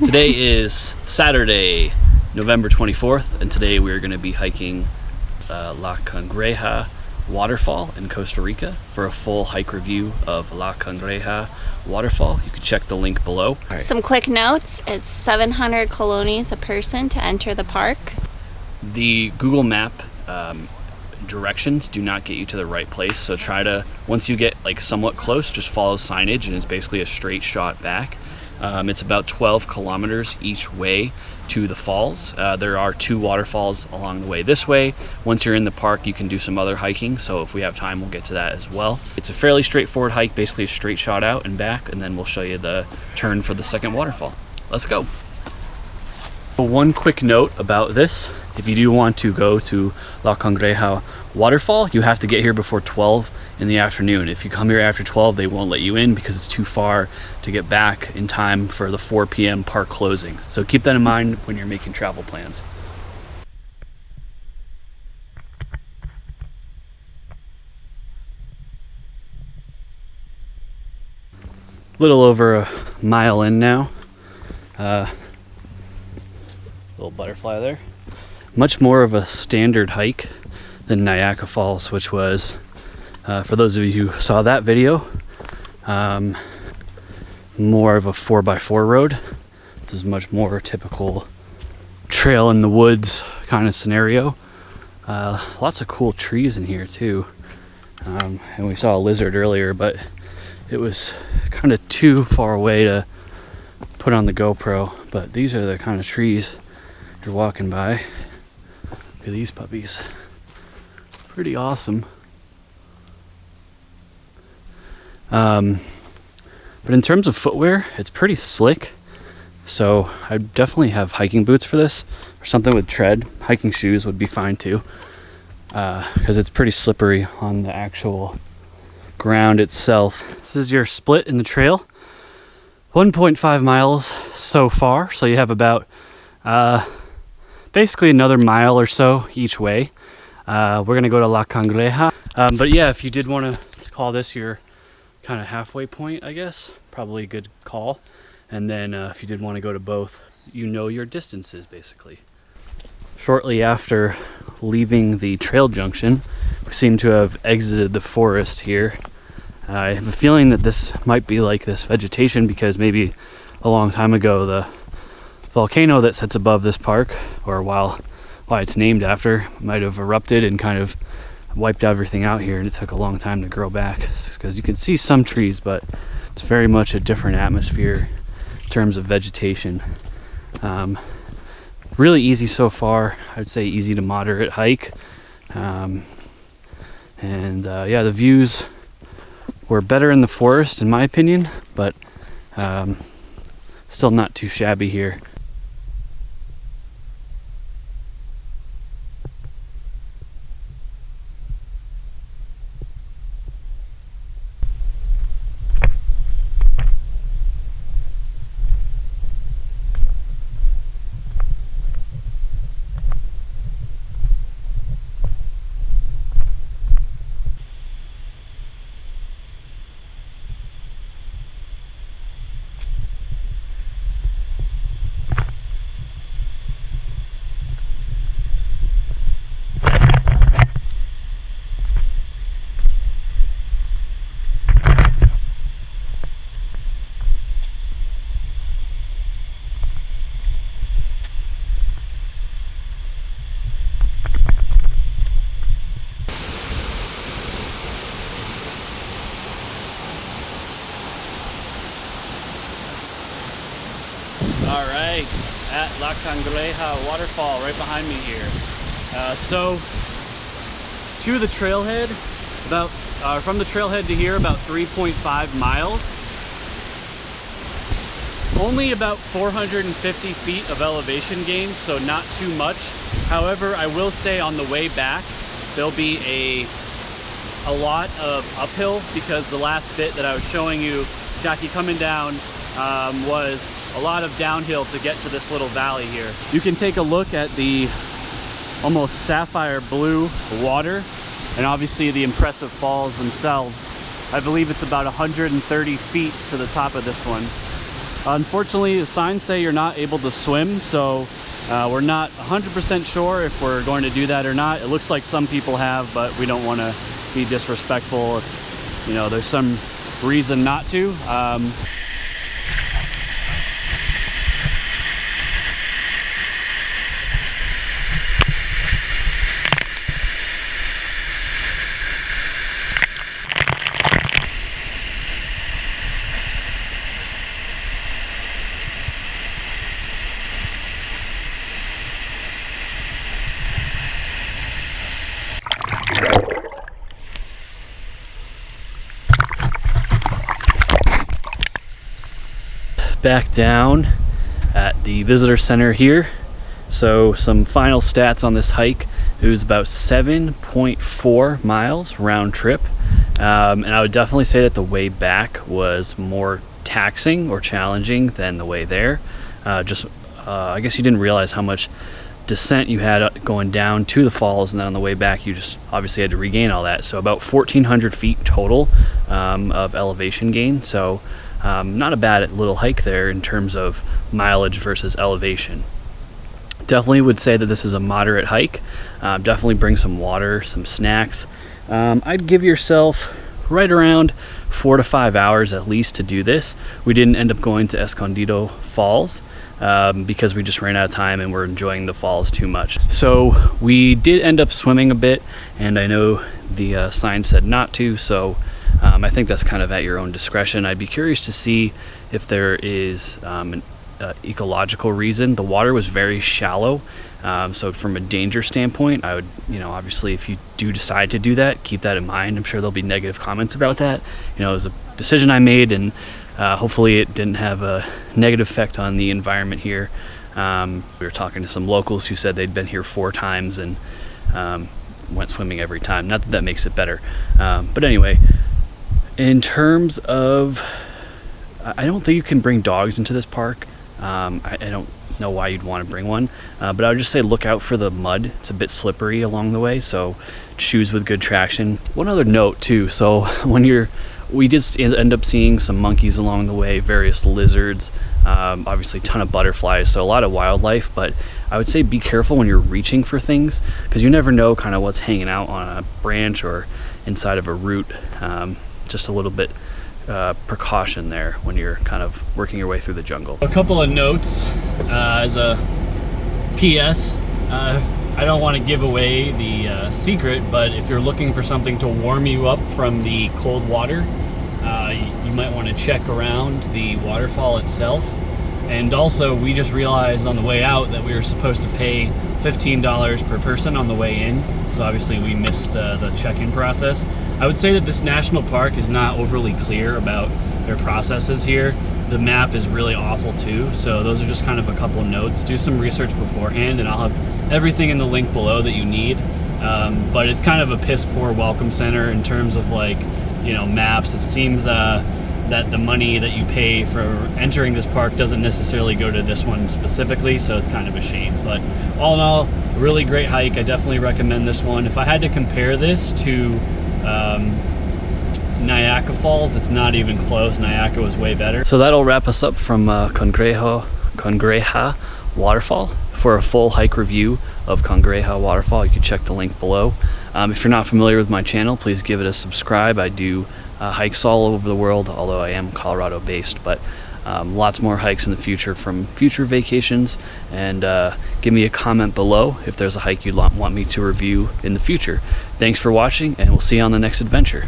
Today is Saturday, November 24th, and today we're going to be hiking La Cangreja Waterfall in Costa Rica. For a full hike review of La Cangreja Waterfall, you can check the link below. Right. Some quick notes: it's 700 colones a person to enter the park. The Google Map directions do not get you to the right place, so try to, once you get like somewhat close, just follow signage, and it's basically a straight shot back. It's about 12 kilometers each way to the falls. There are 2 waterfalls along the way this way. Once you're in the park, you can do some other hiking, so if we have time, we'll get to that as well. It's a fairly straightforward hike, basically a straight shot out and back, and then we'll show you the turn for the second waterfall. Let's go. One quick note about this: if you do want to go to La Cangreja Waterfall, you have to get here before 12 in the afternoon. If you come here after 12, they won't let you in because it's too far to get back in time for the 4 p.m. park closing. So keep that in mind when you're making travel plans. A little over a mile in now. Little butterfly there. Much more of a standard hike than Niagara Falls, which was, for those of you who saw that video, more of a 4x4 road. This is much more typical trail in the woods kind of scenario. Lots of cool trees in here too. And we saw a lizard earlier, but it was kind of too far away to put on the GoPro. But these are the kind of trees you're walking by. Look at these puppies. Pretty awesome. But in terms of footwear, it's pretty slick. So I definitely have hiking boots for this, or something with tread. Hiking shoes would be fine too, because it's pretty slippery on the actual ground itself. This is your split in the trail. 1.5 miles so far, so you have about basically another mile or so each way. We're gonna go to La Cangreja, but yeah, if you did want to call this your kind of halfway point, I guess, probably a good call. And then if you did want to go to both, you know your distances basically. Shortly after leaving the trail junction, we seem to have exited the forest here. I have a feeling that this might be like this vegetation because maybe a long time ago the volcano that sits above this park, or why it's named after, might have erupted and kind of wiped everything out here, and it took a long time to grow back, because you can see some trees, but it's very much a different atmosphere in terms of vegetation. Really easy so far. I'd say easy to moderate hike. Yeah, the views were better in the forest in my opinion, but still not too shabby here. Alright, at La Cangreja Waterfall, right behind me here. So, to the trailhead, from the trailhead to here, about 3.5 miles. Only about 450 feet of elevation gain, so not too much. However, I will say on the way back, there'll be a lot of uphill, because the last bit that I was showing you, Jackie, coming down, was a lot of downhill to get to this little valley here. You can take a look at the almost sapphire blue water, and obviously the impressive falls themselves. I believe it's about 130 feet to the top of this one. Unfortunately, the signs say you're not able to swim, so we're not 100% sure if we're going to do that or not. It looks like some people have, but we don't want to be disrespectful if, you know, there's some reason not to. Back down at the visitor center here. So some final stats on this hike. It was about 7.4 miles round trip, and I would definitely say that the way back was more taxing or challenging than the way there. I guess you didn't realize how much descent you had going down to the falls, and then on the way back you just obviously had to regain all that. So about 1,400 feet total of elevation gain. So not a bad little hike there in terms of mileage versus elevation. Definitely would say that this is a moderate hike. Definitely bring some water, some snacks. I'd give yourself right around 4 to 5 hours at least to do this. We didn't end up going to Escondido Falls because we just ran out of time and we're enjoying the falls too much. So we did end up swimming a bit, and I know the sign said not to, so I think that's kind of at your own discretion. I'd be curious to see if there is an ecological reason. The water was very shallow, so from a danger standpoint, I would, you know, obviously if you do decide to do that, keep that in mind. I'm sure there'll be negative comments about that. You know, it was a decision I made, and hopefully it didn't have a negative effect on the environment here. We were talking to some locals who said they'd been here 4 times and went swimming every time. Not that that makes it better, but anyway. In terms of, I don't think you can bring dogs into this park. I don't know why you'd want to bring one, but I would just say look out for the mud. It's a bit slippery along the way, so shoes with good traction. One other note too, so we did end up seeing some monkeys along the way, various lizards, obviously a ton of butterflies, so a lot of wildlife, but I would say be careful when you're reaching for things, because you never know kind of what's hanging out on a branch or inside of a root. Just a little bit precaution there when you're kind of working your way through the jungle. A couple of notes as a PS. I don't want to give away the secret, but if you're looking for something to warm you up from the cold water, you might want to check around the waterfall itself. And also, we just realized on the way out that we were supposed to pay $15 per person on the way in, so obviously we missed the check-in process. I would say that this national park is not overly clear about their processes here. The map is really awful too, so those are just kind of a couple of notes. Do some research beforehand, and I'll have everything in the link below that you need. But it's kind of a piss poor welcome center in terms of, like, you know, maps. It seems that the money that you pay for entering this park doesn't necessarily go to this one specifically, so it's kind of a shame. But all in all, a really great hike. I definitely recommend this one. If I had to compare this to Nyaca Falls, it's not even close. Nyaca was way better. So that'll wrap us up from Cangreja Waterfall. For a full hike review of Cangreja Waterfall, you can check the link below. If you're not familiar with my channel, please give it a subscribe. I do hikes all over the world, although I am Colorado based, but lots more hikes in the future from future vacations, and give me a comment below if there's a hike you'd want me to review in the future. Thanks for watching, and we'll see you on the next adventure.